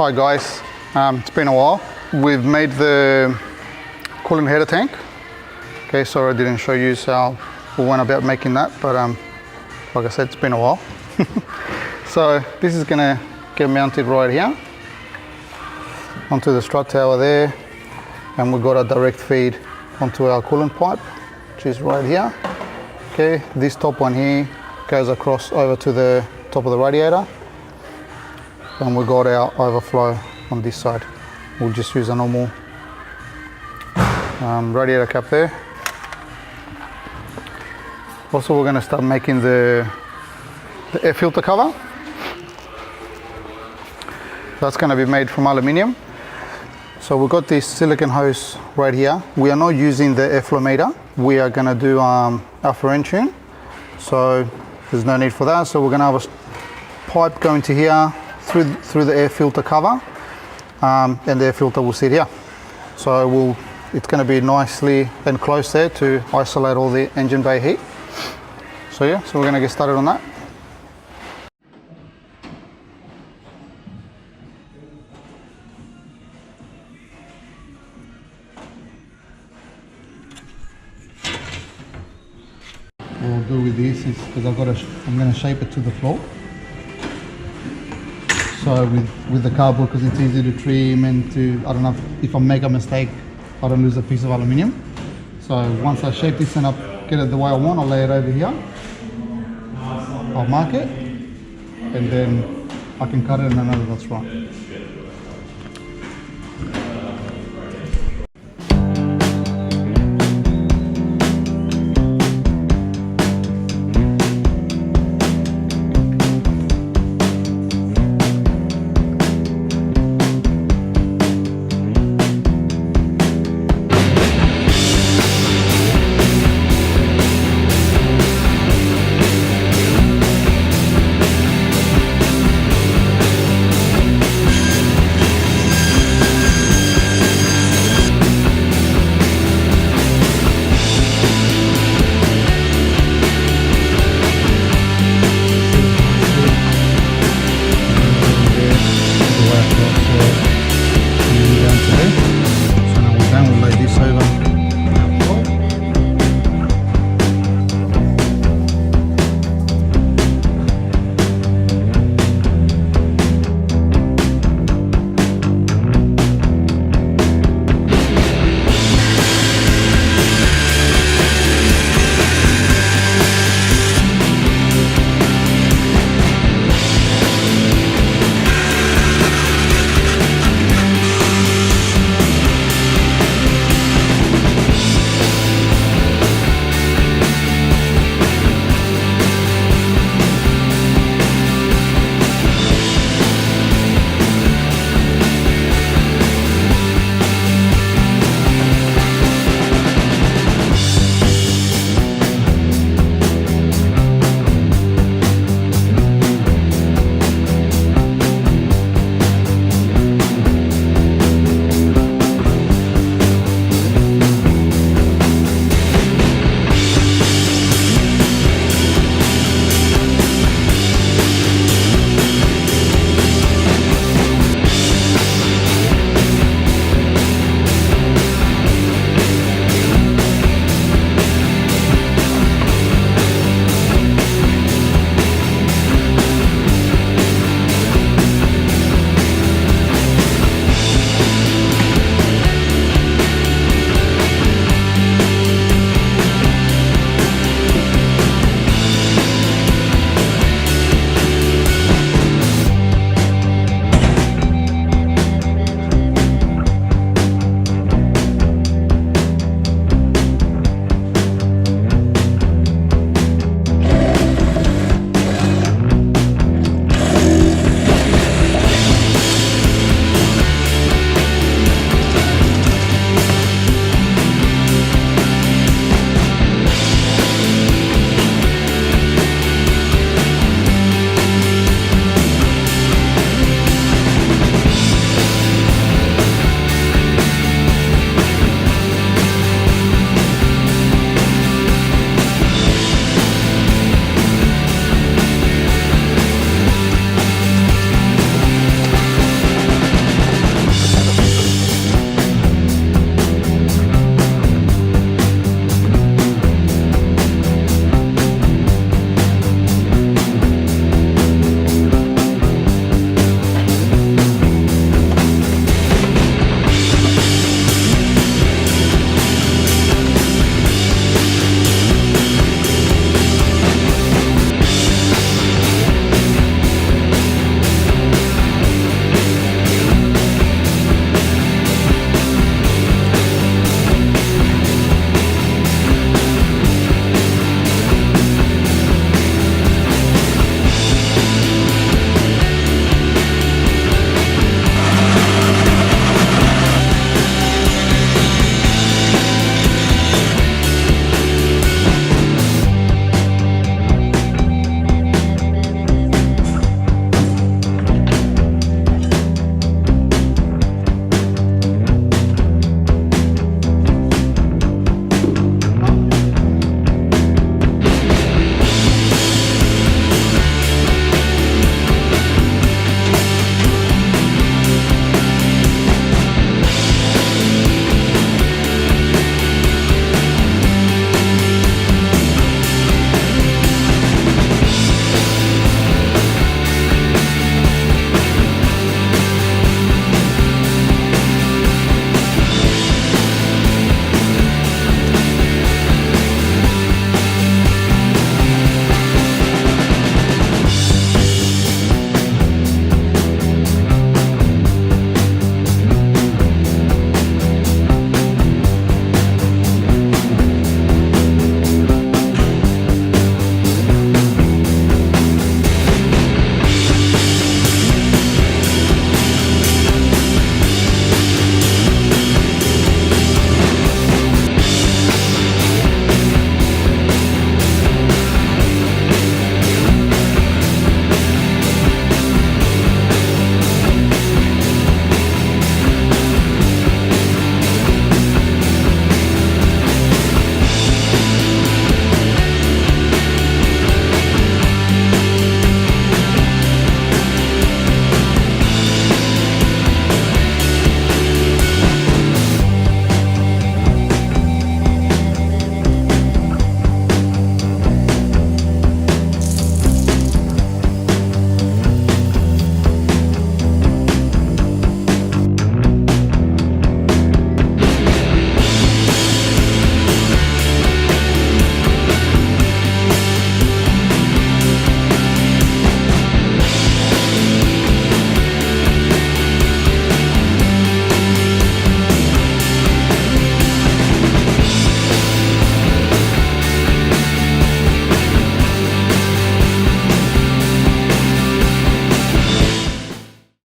Hi guys, it's been a while. We've made the coolant header tank. Okay, sorry I didn't show you how we went about making that, but like I said, it's been a while. So this is gonna get mounted right here onto the strut tower there, and we've got a direct feed onto our coolant pipe, which is right here. Okay, this top one here goes across over to the top of the radiator, and we've got our overflow on this side. We'll just use a normal radiator cap there. Also, we're going to start making the air filter cover. That's going to be made from aluminium. So we've got this silicone hose right here. We are not using the airflow meter. We are going to do alpha end tune. So there's no need for that. So we're going to have a pipe going to here through the air filter cover, and the air filter will sit here. So it's going to be nicely and close there to isolate all the engine bay heat. So yeah, so we're going to get started on that. What we'll do with this is, because I'm going to shape it to the floor. So with the cardboard, because it's easy to trim and I don't know if I make a mistake, I don't lose a piece of aluminium. So once I shape this and get it the way I want, I'll lay it over here. I'll mark it, and then I can cut it and I know that's right.